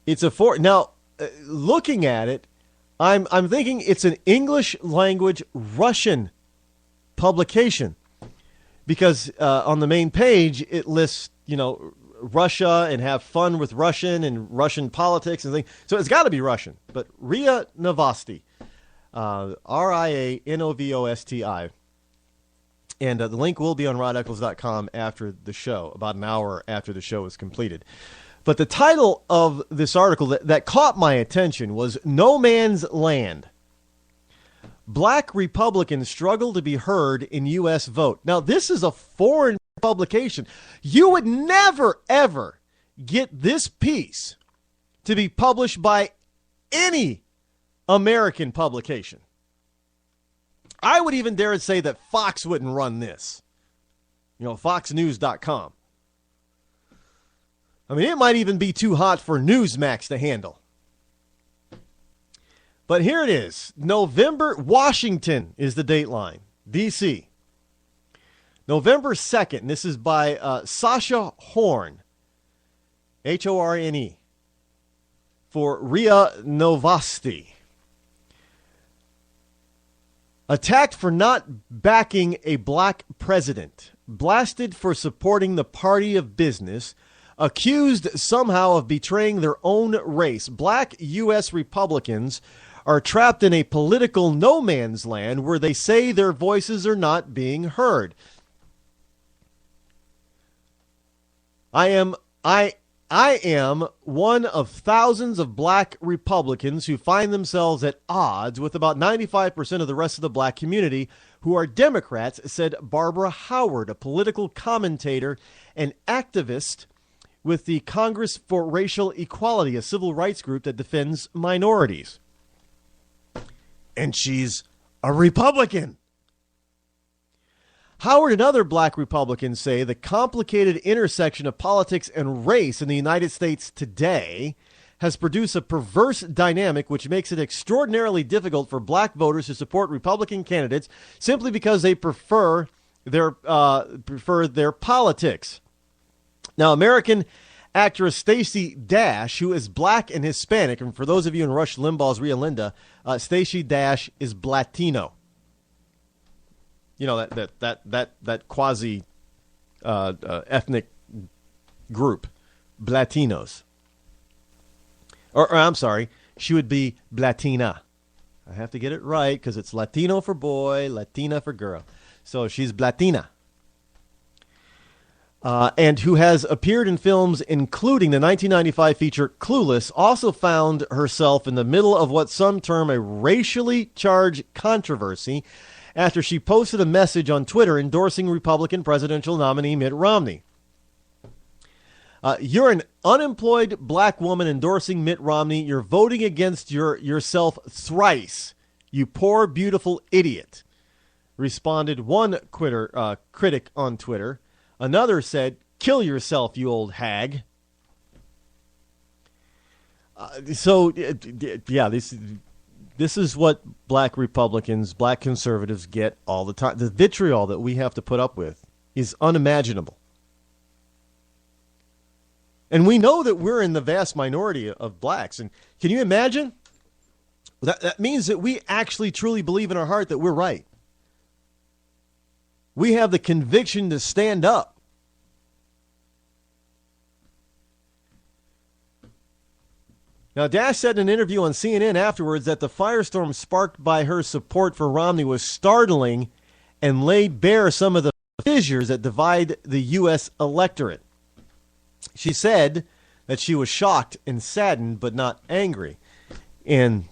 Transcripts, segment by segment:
It's a four. Now, looking at it, I'm thinking it's an English language Russian publication because on the main page it lists, Russia and have fun with Russian and Russian politics and things. So it's got to be Russian. But RIA Novosti, RIANOVOSTI. And the link will be on rodeccles.com after the show, about an hour after the show is completed. But the title of this article that caught my attention was No Man's Land. Black Republicans struggle to be heard in U.S. vote. Now, this is a foreign publication. You would never, ever get this piece to be published by any American publication. I would even dare to say that Fox wouldn't run this. FoxNews.com. I mean, it might even be too hot for Newsmax to handle. But here it is. Washington is the dateline. D.C. November 2nd. This is by Sasha Horn. Horne. For RIA Novosti. Attacked for not backing a black president. Blasted for supporting the party of business. Accused somehow of betraying their own race. Black U.S. Republicans are trapped in a political no man's land where they say their voices are not being heard. I am one of thousands of black Republicans who find themselves at odds with about 95% of the rest of the black community who are Democrats, said Barbara Howard, a political commentator and activist with the Congress for Racial Equality, a civil rights group that defends minorities. And she's a Republican. Howard and other black Republicans say the complicated intersection of politics and race in the United States today has produced a perverse dynamic which makes it extraordinarily difficult for black voters to support Republican candidates simply because they prefer their politics. Now, American actress Stacey Dash, who is black and Hispanic, and for those of you in Rush Limbaugh's Rhea Linda, Stacey Dash is Blatino. That quasi ethnic group, Blatinos. Or I'm sorry, she would be Blatina. I have to get it right because it's Latino for boy, Latina for girl. So she's Blatina. And who has appeared in films including the 1995 feature Clueless, also found herself in the middle of what some term a racially charged controversy after she posted a message on Twitter endorsing Republican presidential nominee Mitt Romney. You're an unemployed black woman endorsing Mitt Romney. You're voting against yourself thrice, you poor, beautiful idiot, responded one critic on Twitter. Another said, kill yourself, you old hag. This is what black Republicans, black conservatives get all the time. The vitriol that we have to put up with is unimaginable. And we know that we're in the vast minority of blacks. And can you imagine? That means that we actually truly believe in our heart that we're right. We have the conviction to stand up. Now, Dash said in an interview on CNN afterwards that the firestorm sparked by her support for Romney was startling and laid bare some of the fissures that divide the U.S. electorate. She said that she was shocked and saddened, but not angry. And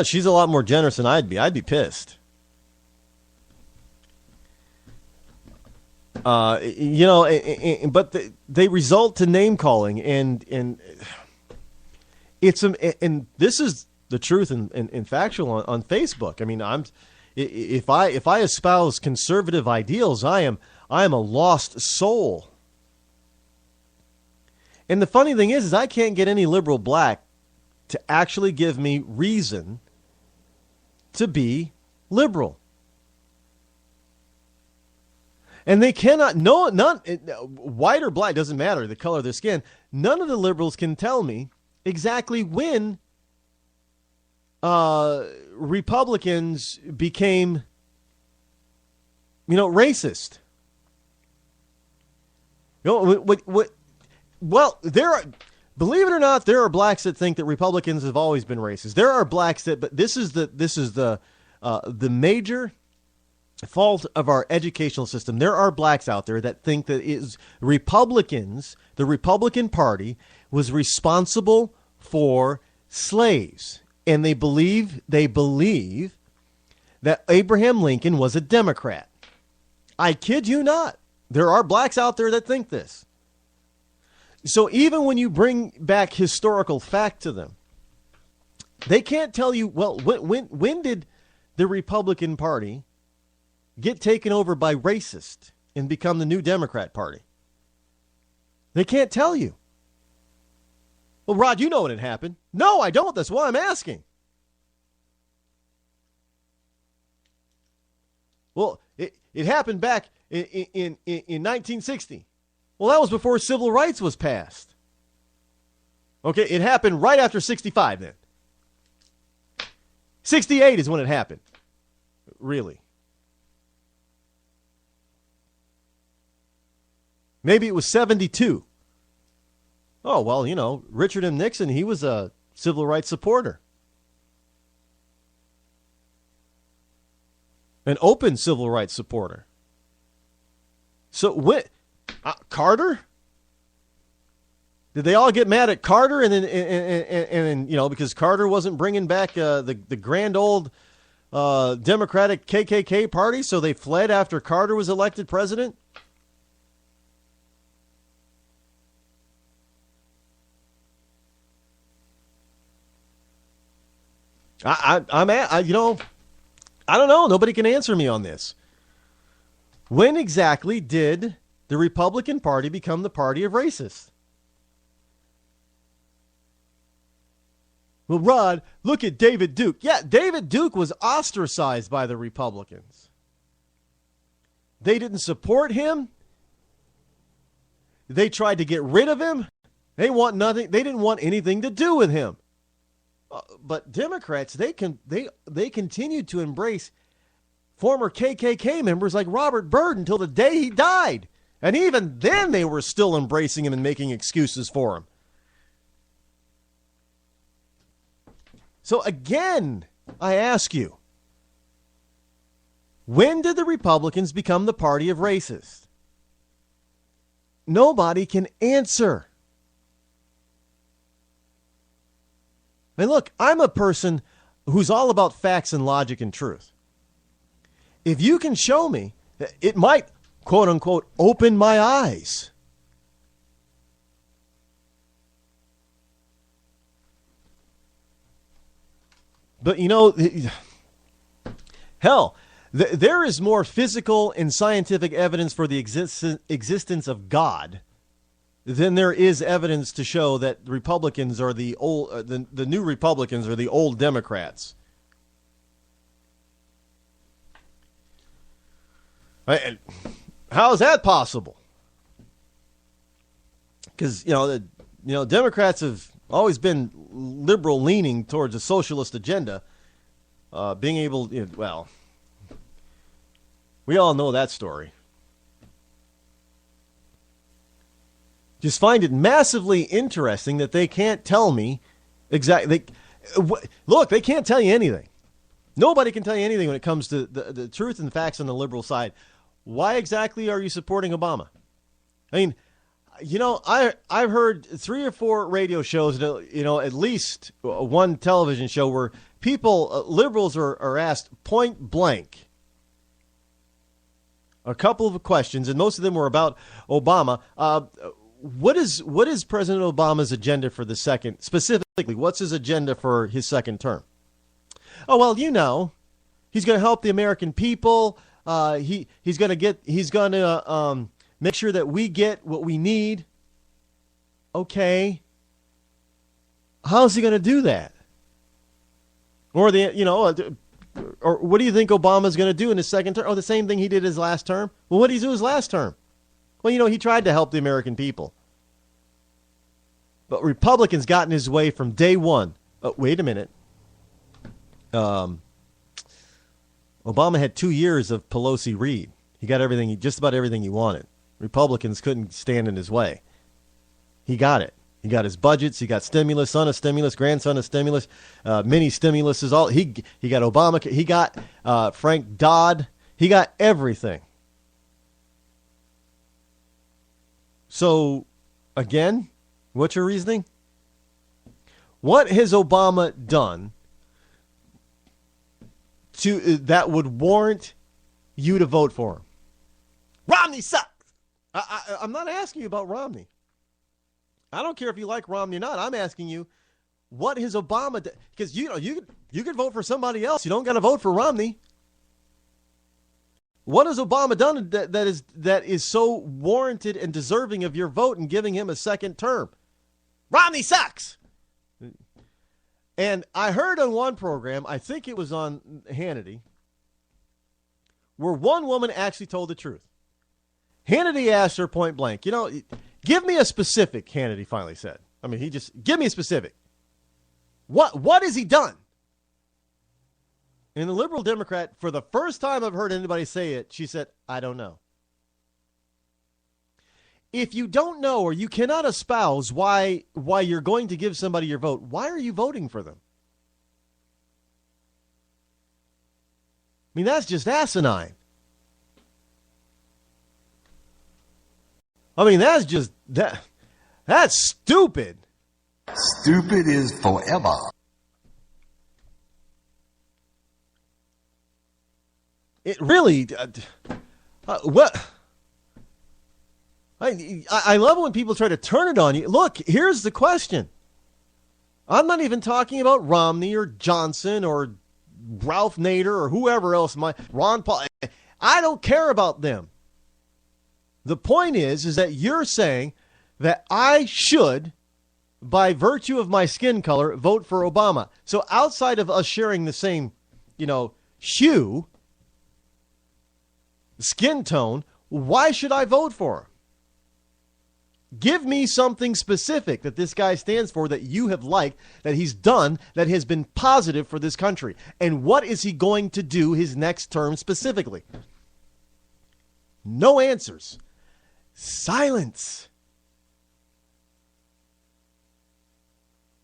she's a lot more generous than I'd be. I'd be pissed. But they result to name calling, and it's and this is the truth and factual on Facebook. I mean, if I espouse conservative ideals, I am a lost soul. And the funny thing is I can't get any liberal black to actually give me reason to be liberal. And they cannot, no, none, white or black, doesn't matter, the color of their skin. None of the liberals can tell me exactly when Republicans became, racist. Well, believe it or not, there are blacks that think that Republicans have always been racist. There are blacks but this is the major fault of our educational system. There are blacks out there that think that Republicans, the Republican Party, was responsible for slaves, and they believe that Abraham Lincoln was a Democrat. I kid you not. There are blacks out there that think this. So even when you bring back historical fact to them, they can't tell you, well, when did the Republican Party get taken over by racists and become the new Democrat Party? They can't tell you. Well, Rod, you know when it happened. No, I don't. That's why I'm asking. Well, it happened back in 1960. Well, that was before civil rights was passed. Okay, it happened right after 65 then. 68 is when it happened. Really. Maybe it was 72. Oh, well, Richard M. Nixon, he was a civil rights supporter. An open civil rights supporter. So Carter? Did they all get mad at Carter and then because Carter wasn't bringing back the grand old Democratic KKK party, so they fled after Carter was elected president? I don't know. Nobody can answer me on this. When exactly did the Republican Party become the party of racists? Well, Rod, look at David Duke. Yeah, David Duke was ostracized by the Republicans. They didn't support him. They tried to get rid of him. They didn't want anything to do with him. But Democrats, they continued to embrace former KKK members like Robert Byrd until the day he died. And even then they were still embracing him and making excuses for him. So again, I ask you, when did the Republicans become the party of racists? Nobody can answer. And look, I'm a person who's all about facts and logic and truth. If you can show me, it might, quote unquote, open my eyes. But hell, there is more physical and scientific evidence for the existence of God than there is evidence to show that Republicans are the old, the new Republicans are the old Democrats. How is that possible? Because Democrats have always been liberal leaning towards a socialist agenda. Being able, we all know that story. Just find it massively interesting that they can't tell me exactly. Look, they can't tell you anything. Nobody can tell you anything when it comes to the truth and facts on the liberal side. Why exactly are you supporting Obama? I mean, I've heard 3 or 4 radio shows, at least one television show where people, liberals are asked point blank a couple of questions, and most of them were about Obama. What is President Obama's agenda for the second, specifically, what's his agenda for his second term? Oh, well, he's going to help the American people. He's going to make sure that we get what we need. Okay. How's he going to do that? Or Or what do you think Obama's going to do in his second term? Oh, the same thing he did his last term? Well, what did he do his last term? Well, he tried to help the American people. But Republicans got in his way from day one. Oh, wait a minute. Obama had 2 years of Pelosi-Reed. He got just about everything he wanted. Republicans couldn't stand in his way. He got it. He got his budgets. He got stimulus, son of stimulus, grandson of stimulus, mini stimuluses. All he got Obama. He got Frank Dodd. He got everything. So, again, what's your reasoning? What has Obama done that would warrant you to vote for him? Romney sucks. I'm not asking you about Romney. I don't care if you like Romney or not. I'm asking you, what has Obama done? Because you could vote for somebody else. You don't got to vote for Romney. What has Obama done that is so warranted and deserving of your vote and giving him a second term? Romney sucks. And I heard on one program, I think it was on Hannity, where one woman actually told the truth. Hannity asked her point blank, give me a specific, Hannity finally said. I mean, give me a specific. What has he done? And the liberal Democrat, for the first time I've heard anybody say it, she said, I don't know. If you don't know or you cannot espouse why you're going to give somebody your vote, why are you voting for them? I mean, that's just asinine. I mean, that's stupid. Stupid is forever. It really, what? I love when people try to turn it on you. Look, here's the question. I'm not even talking about Romney or Johnson or Ralph Nader or whoever else, Ron Paul. I don't care about them. The point is that you're saying that I should, by virtue of my skin color, vote for Obama. So outside of us sharing the same, hue, skin tone, why should I vote for him? Give me something specific that this guy stands for that you have liked, that he's done, that has been positive for this country. And what is he going to do his next term specifically? No answers. Silence.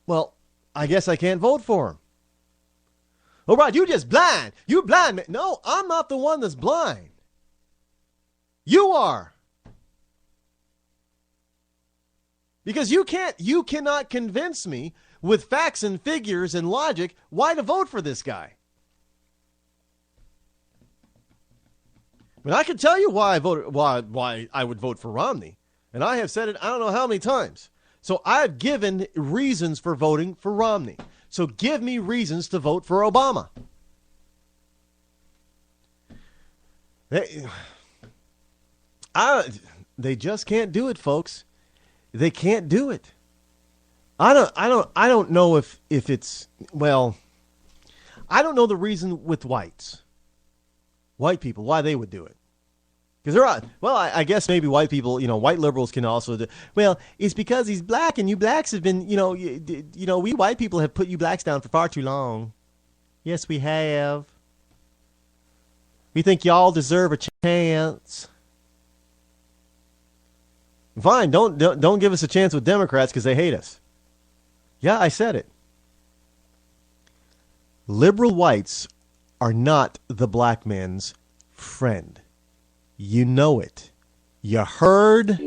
Well, I guess I can't vote for him. Oh, Rod, you just blind. You blind, man. No, I'm not the one that's blind. You are. Because you cannot convince me with facts and figures and logic why to vote for this guy. I mean, I can tell you why I would vote for Romney, and I have said it I don't know how many times. So I've given reasons for voting for Romney. So give me reasons to vote for Obama. They just can't do it, folks. They can't do it. I don't know if it's, well, I don't know the reason with white people, why they would do it. Because I guess maybe white people, white liberals can also do, well, it's because he's black and you blacks have been, we white people have put you blacks down for far too long. Yes, we have. We think y'all deserve a chance. Fine, don't give us a chance with Democrats because they hate us. Yeah, I said it. Liberal whites are not the black man's friend. You know it. You heard? This is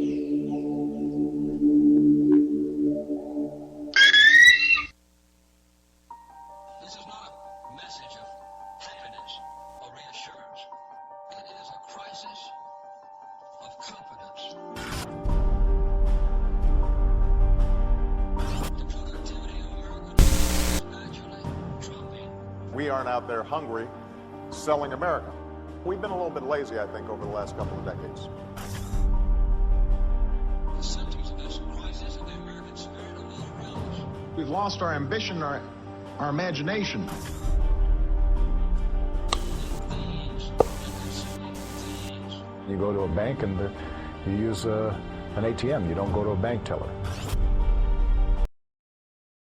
not a message of happiness or reassurance. It is a crisis of confidence. The productivity of America is naturally dropping. We aren't out there hungry, selling America. We've been a little bit lazy, I think, over the last couple of decades. The symptoms of this crisis of the American spirit are not around us. We've lost our ambition, our imagination. You go to a bank and you use an ATM. You don't go to a bank teller.